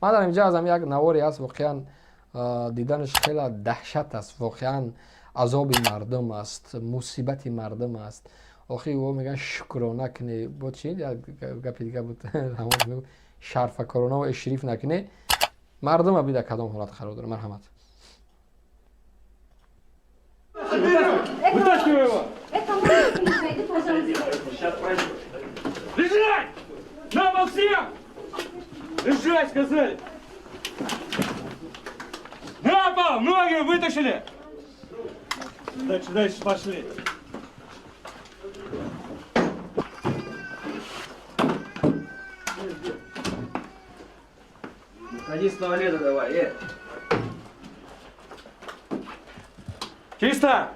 من در اینجا ازم یک نواری است واقعا دیدنش خیلی دهشت است، واقعا عذاب مردم است، مصیبت مردم است. آخی او میگن شکرانه کنه بود چی گپی دیگه بود همون میگه شرف کرونا و اشریف نکنه مردم ها بیده کدام حالت قرار داره. مرحمت. Вытаскивай его! Лежать! На пол всем! Лежать, сказали! На пол! Ноги вытащили! Дальше пошли. Ходи с туалета давай, Чисто!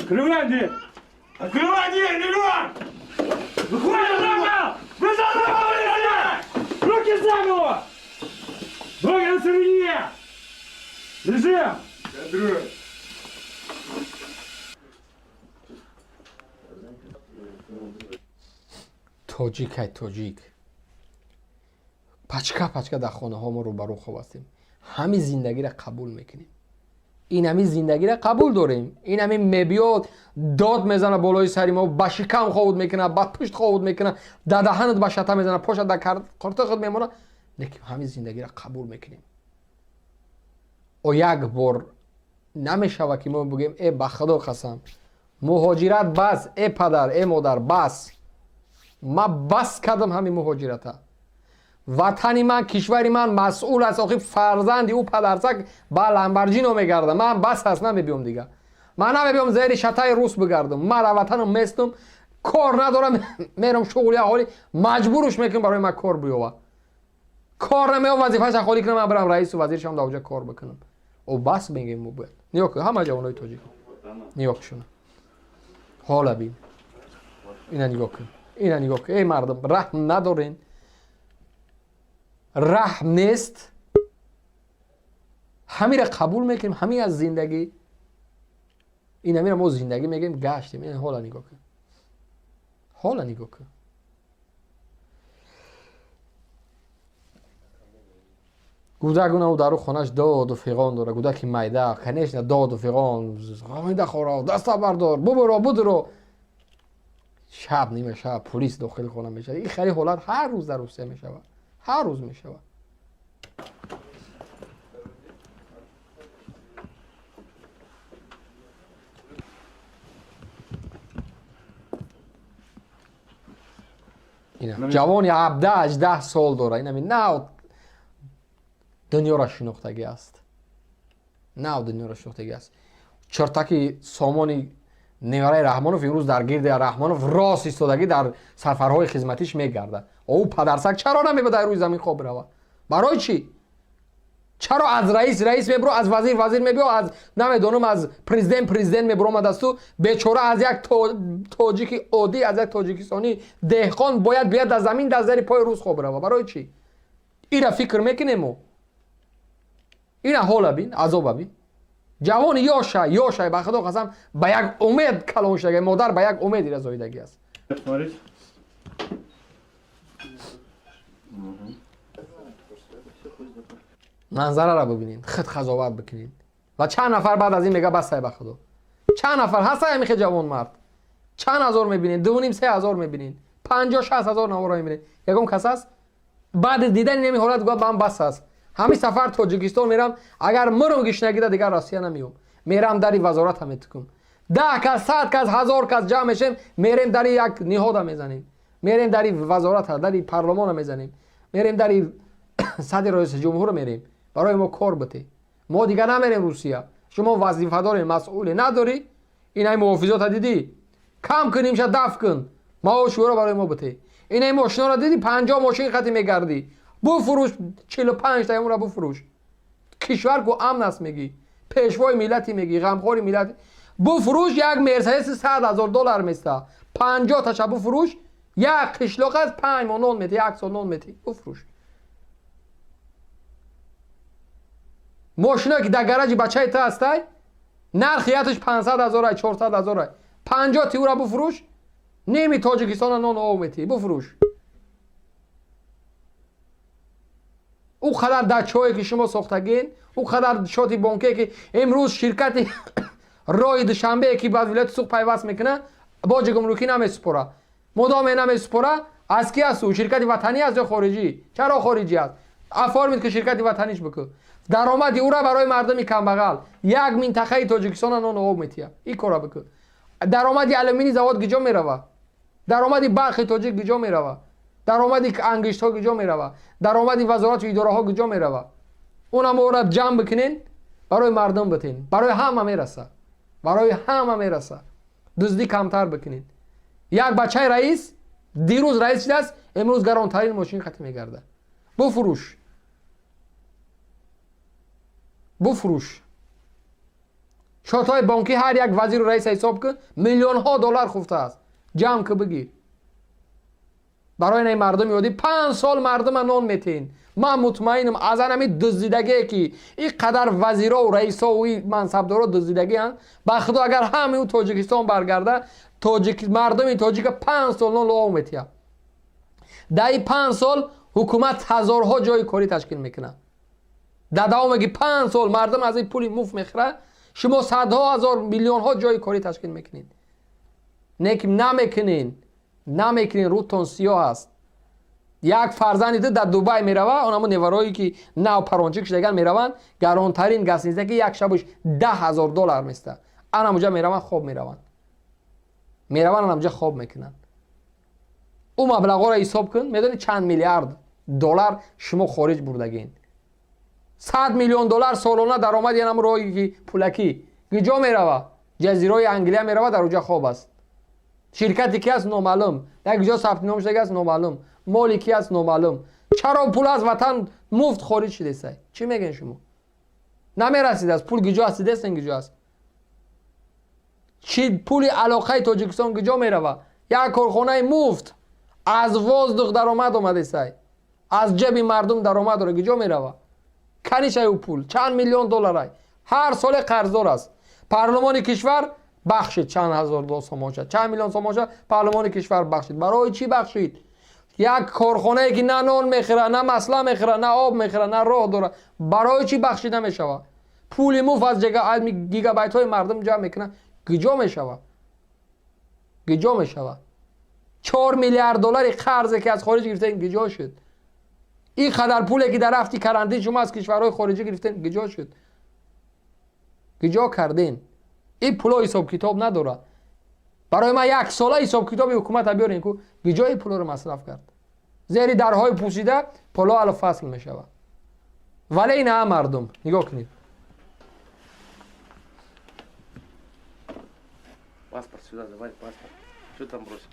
Открывай дверь! Открывай дверь, Леван! Выходим на пол! Вы за пол, руки за голову! Ноги на середине! Лежим! Кадрую! تاجیک های تاجیک پچکا در خانه ها ما رو برو خواب هستیم. همین زندگی را قبول میکنیم. این همین زندگی را قبول داریم. این همین میبیاد داد میزنه بالای سری ما، با شکم خود میکنه، با پشت خود میکنه، در دهنت با شتا میزنه، پشت در کارت خود میمونه. لیکن همین زندگی را قبول میکنیم. و یک بار نمیشه که ما بگیم ای به خدا قسم مهاجرت بس، ای پدر ای مادر بس، ما بس کردم همین مهاجرت ها. وطنی من، کشوری من مسئول است. آخه فرزندی او پدرسک با لامبورگینی میگرده. من بس هست نمیبیام دیگه. من نمیبیام زیر شتای روس بگردم. من را وطنم میستم، کار ندارم، میرم شغلی اهالی مجبورش میکنم برای من کار بیاوه. کار نمیام وظیفه‌اش خالی کنم، من برم رئیس و وزیرشم در اونجا کار بکنم. او بس میگیم مو باید. نیا که همه جوانای تاجیک نیا که شونه حالا بین اینا نگاه کن، اینا نگاه کن. ای مردم رحم ندارین، رحم نیست. همین را قبول میکنیم، همین از زندگی. این همین را ما زندگی میگیم گشتیم. این حالا نگاه کن، حالا نگاه کن. گودگونه او درو خونش داد و فیغان داره. گودکی میده کنیش نه داد و فیغان میده خورا دستا بردار ببرو. شب نیمه شب پلیس داخل خونه میشه. این خیلی حالت هر روز در روسیه میشه، هر روز میشه. اینا جوانی 17-18 سال داره. این همین نه دنیا را شناختگی است، نه دنیا را شناختگی است. چرتکی سامانی نیاره رحمانوف امروز در گرد رحمانوف راست ایستادگی در سفرهای خدمتیش میگرده. او پدرسک چرا نمیبوده روی زمین خواب بروه؟ برای چی؟ چرا از رئیس میبرو، از وزیر میبرو، از نمیدونم از پرزیدنت میبرو مدستو؟ بیچاره از یک تاجیک عادی، از یک تاجیکستانی دهقان باید بیاد از زمین در زیر پای روز خواب بروه. برای چی؟ اینا فکر میکنیم. اینا حالا بین عذاب بین. جوان یاشه به خدا قسم به یک امید کلان شده. مادر به یک امیدی رضایدگی است. منظره را ببینین، خود قضاوت بکنین. و چند نفر بعد از این میگه بس به خدا. چند نفر هست همیشه جوان مرد؟ چند هزار میبینین؟ 2,500-3,000 میبینین، 50,000-60,000 نوارا میبینین. یکم کس است بعد دیدن این حالت گفت من بس است. همین سفر تاجیکستان میرم، اگر مرم گیش نگیده دیگر روسیه نمیام. میرم در وزارت هم میتکم 10 کس 100 کس 1000 کس جمع میشیم، میریم در یک نهاد میزنیم، میریم در وزارت ها، در پارلمان میزنیم، میریم در صدر رئیس جمهور میریم برای ما کار بده. ما دیگه نمیریم روسیه. شما وظیفه داری، مسئول نداری؟ اینای محافظات دیدی کم کنیم شد دفع کن، ما شورا برای ما بده. اینای ماشینا را دیدی 50 ماشین خطی میگردی، بفروش 45 تا اون را بفروش. کشور کو امن است میگی، پیشوای ملتی میگی، غمخوری ملت. بفروش یک مرسدس $100,000 میسته، 50 تا شب بفروش. یک قشلاق از 5 ماه نون میده، یک سال نون میده، بفروش. ماشینا که در گراژ بچه تا هسته نرخیتش 500,000 400,000، 50 تا او را بفروش. نمی تاجیکستان نان آب میتی بفروش. او قدر دچه‌ای که شما ساختگین، او قدر شاتی بانکی که امروز شرکت رای دوشنبه که بعد ولایت سوق پیوست میکنه باج گمرکی نمیسپره، مدام نمیسپره. از کی است؟ او شرکت وطنی است یا خارجی؟ چرا خارجی است؟ افرمید که شرکت وطنیش بکن. درآمد او را برای مردم کم بغل یک منطقه تاجیکستان نان آب میتیه. این کارا بکن. درآمد آلومینی زواد گجا میروه، درآمد برق تاجیک گجا میروه، درآمد انگشت ها گجا میروه، درآمد وزارت و اداره ها گجا میروه. اونم او را جمع بکنین برای مردم بتین، برای همه میرسه، برای همه میرسه. دزدی کمتر بکنین. یک بچه رئیس دیروز رئیس شده است، امروز گرانترین ماشین ختم میگرده. بفروش، بفروش. شاتای بانکی هر یک وزیر و رئیس حساب کن میلیون ها دلار خفته است. جمع که بگیر برای این مردم یادی 5 سال مردم نان میتین. من مطمئنم از همین دزدیدگی که این قدر وزیرا و رئیسا و این منصبدارا دزدیدگی هستند، به خدا اگر همه اون تاجیکستان برگرده مردم تاجیک 5 سال نان لو میتیه. در این 5 سال حکومت هزارها جای کاری تشکیل میکنه. در دوام اگه 5 سال مردم از این پول مفت میخره، شما صدها هزار میلیون ها جای کاری تشکیل میکنین. نمیکنین. روتون سیاه است. یک فرزندی در دبی میروه، اونم نیورایی که نو پرونچیک شدگان میروند، گرانترین گسنیزه که یک شبش $10,000 میسته. انا مجا میروند خواب میروند اونجا خواب میکنن. او مبلغا را حساب کن، میدونی چند میلیارد دلار شما خارج بردگین. $100 میلیون سالانه درآمد اینم روی پولکی کجا میروه؟ جزیره انگلیه میروه، در اونجا خواب است. شرکتی کی است نامعلوم، در کجا ثبت نام شده است نامعلوم، مالی کی است نامعلوم. چرا پول از وطن مفت خارج شده است؟ چی میگن شما؟ نمیرسید از پول کجا هستید است کجا است؟ چی پول علاقه تاجیکستان کجا میروه؟ یک کارخانه مفت از وازدخ درآمد اومده است، از جیب مردم درآمد داره، کجا میروه؟ کنیش او پول چند میلیون دلار هر سال قرضدار است. پارلمان کشور بخشید چند هزار دلار سماجه، چند میلیون سماجه پارلمان کشور بخشید. برای چی بخشید؟ یک کارخانه ای که نه نان میخره، نه مسئله میخره، نه آب میخره، نه راه داره، برای چی بخشیده میشوه؟ پول مفت از گیگابایت های مردم جمع میکنه، کجا میشوه؟ 4 میلیارد دلار قرضی که از خارج گرفتین کجا شد؟ این قدر پولی که در رفتی کرانتین شما از کشورهای خارجی گرفتین کجا شد؟ کجا کردین؟ این پولا حساب کتاب نداره. برای ما یک ساله حساب کتاب حکومت بیارین که کجا این پولا رو مصرف کرد. زیر درهای پوسیده پولا الان فصل میشوه. ولی این هم مردم نگاه کنید. Паспорт сюда, давай паспорт. Что там бросил?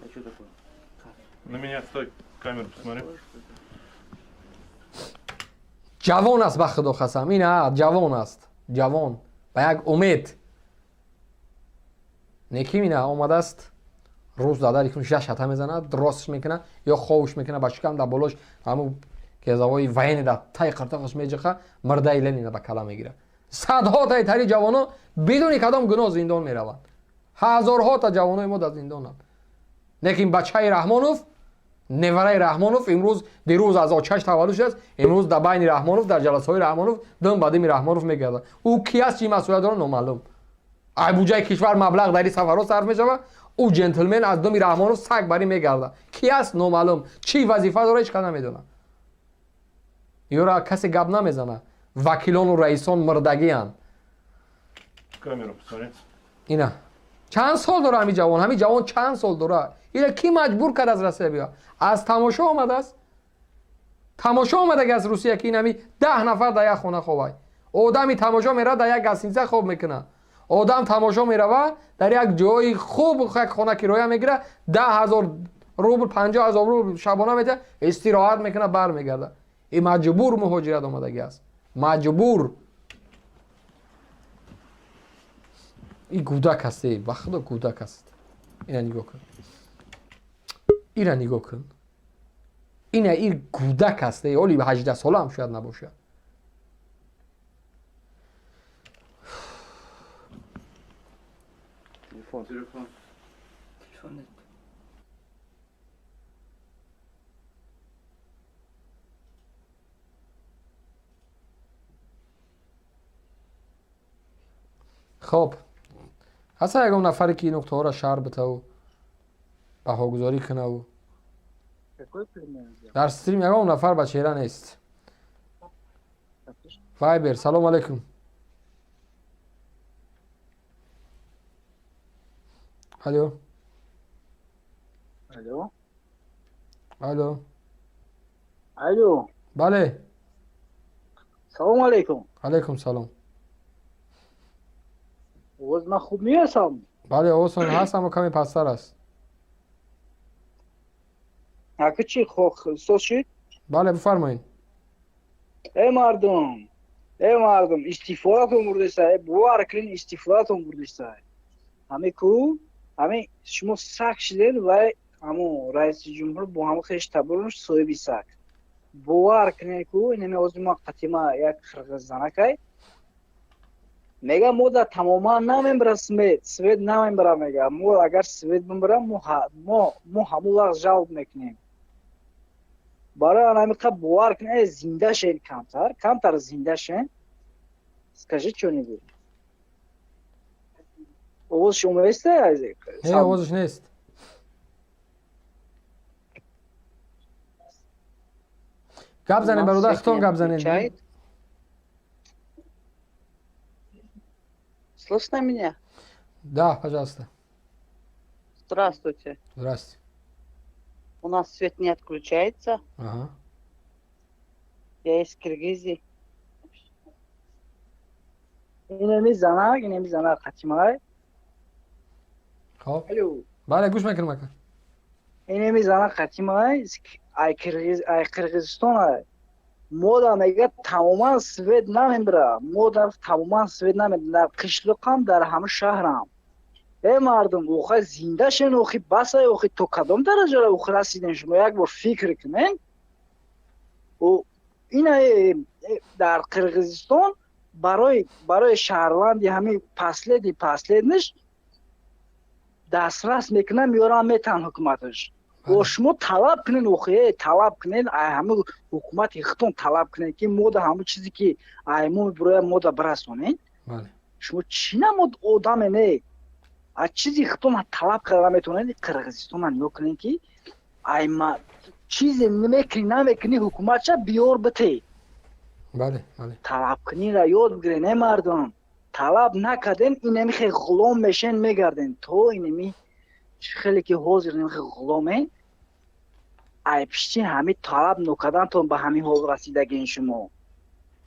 А что такое? На меня стой, камеру посмотри. جوان است به خدا قسم. این نه جوان است، جوان با یک امید. نیکی مینه آمده است روز داده ریکون شش حتا میزنه، درستش میکنه یا خوش میکنه با شکم در بالاش همون که زوای وین در تای قرطاقش میجخه مرده ایلنینه به کلا میگیره. صدها تا تری جوانا بدون کدام گناه زندان میروند. هزارها تا جوانای ما در زندانند. لیکن بچه رحمانوف، نوره رحمانوف امروز دیروز از آچش تولد شده است، امروز در بین رحمانوف در جلسه های رحمانوف دم بعدی رحمانوف میگرده. او کی است چی مسئولیت داره نامعلوم. ای بودجه کشور مبلغ در این سفرها صرف میشوه، او جنتلمن از دم رحمانوف سگ بری میگرده. کی است نامعلوم، چی وظیفه داره هیچ کس نمیدونه. یورا کسی گپ نمیزنه. وکیلان و رئیسان مردگی اند. Камеру посмотри. اینا چند سال داره همین جوان چند سال داره. اینا کی مجبور کرد از روسیه بیا؟ از تماشا آمده است. تماشا آمده که از روسیه که اینمی 10 نفر در یک خونه خوابه. آدمی تماشا میره در یک گسینسه خواب میکنه. آدم تماشا میره در یک جای خوب یک خونه کرایه میگیره، 10,000 روبل 50,000 روبل شبانه میده، استراحت میکنه برمیگرده. این مجبور مهاجرت آمدگی است. مجبور. این کودک است، به خدا کودک است. اینا نگاه کن. اینا نگاه کن. این کودک است. اولی به 18 ساله هم شاید نباشه. Телефон. چونت خب هسته یکم نفری که این نقطه ها را شهر بته و بهاگذاری کنه و در استریم یکم نفر به چهره نیست. وایبر سلام علیکم. الو الو الو الو بله سلام علیکم. علیکم سلام. آواز من خوب میرسم؟ بله آوازتون هست اما کمی پستر است. اگه چی خواه سوز شد؟ بله بفرمایید. ای مردم استیفادتون برده سای باور کنین استیفادتون برده سای همه کو همه شما سک شدین و همون رئیس جمهور با همه خیش تبرونش صاحبی سک باور کنین کو این از ما قتیما یک خرغز زنکای میگه ما در تماما نمیبرم سوید نمیبرم میگه ما اگر سوید ببرم ما همون وقت جلب میکنیم برای آنها باور کنه زنده شین کمتر زنده شین. Скажи что-нибудь. آواز شما است؟ نه آوازش نیست. گپ زنید برادر خطون گپ زنید. Слышно меня? Да, пожалуйста. Здравствуйте. Здрасте. У нас свет не отключается. Ага. Я из Киргизии. اینه میزنه قتیمای. خب الو بله گوش میکنم مکن. اینه میزنه قتیمای ای قرغیزستان مودا میگه تماما سوید نمیبره مودا تماما سوید نمیبره در قشلقم در همه شهرم. ای مردم اوخه زنده شن اوخه بسای اوخه تو کدام درجه را اوخه رسیدین شما یک بار فکر کنین و اینه در قرغیزستان برای شهروندی همین پسلیدش دسترس میکنه میارن میتن حکومتش و شما طلب کنین اوخه طلب کنین همه حکومت اختون طلب کنین که مودا همه چیزی که ایمون برای مودا برسونین. بله شما چی نمود آدم نه از چیزی اختون طلب کرده میتونین قرغیزستان نیا کنین که ایما چیزی نمیکنی حکومت چه بیار بته. بله بله طلب کنین را یاد بگیرین ای مردم طلب نکردین اینمی خیلی غلام میشین میگردین تو اینمی خیلی که حاضر اینمی خیلی غلامین ای پیشتین همی طلب نکردن تون به همی حال رسیدگین شما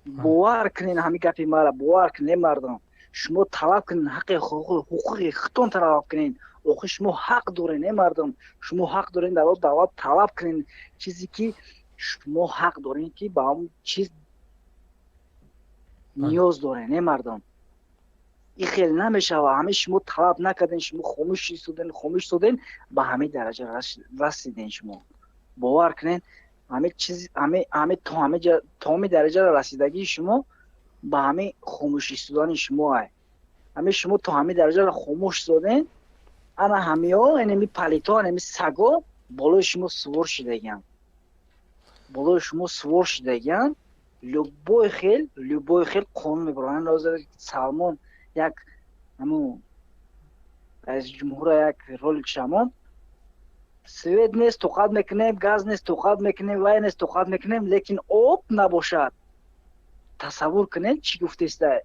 باور کنین همی گپی مرا باور کنین مردم شما طلب کنین حقوق خودتون طلب کنین اوخه شما حق دارین ای مردم شما حق دارین در دولت طلب کنین چیزی که شما حق دارین که با هم چیز نیاز داره نه مردم این خیلی نمیشه و همه شما طلب نکردین شما خاموش شدین به همه درجه رسیدین شما باور کنین همه چیز همه تا همه درجه رسیدگی شما به همه خاموشی شدن شما همه شما تا همه درجه خاموش شدین انا همه ها اینمی پلیتا اینمی سگا بالای شما سوار شدگن любой хел қонун мебаранд ҳозир салмон як ҳамун раис ҷумҳура як ролик шамон свет нест тоқат мекунем газ нест тоқат мекунем вай нест тоқат мекунем лекин об набошад тасаввур кунед чӣ гуфтеста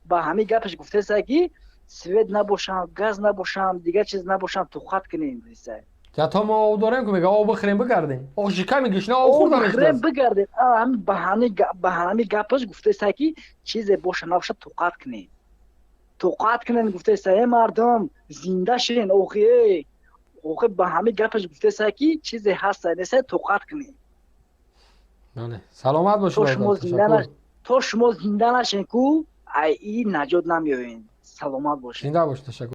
ба ҳамин гапаш гуфтеста ки свет набошам газ набошам дигар чиз набошам тоқат кунем гуфтеста یا تا ما آب داریم که میگه آب بخوریم بگردیم آخ شکمی گشنه آب خوردن بخوریم بگردیم به همین گپش گفته است که چیز باشه نباشه توقعت کنین گفته است مردم زنده شین اوخی به همین گپش گفته است که چیز هست نیست توقعت کنین بله سلامت باشید تو شما زنده نشین کو این نجات نمیابین سلامت باشین زنده باشید تشکر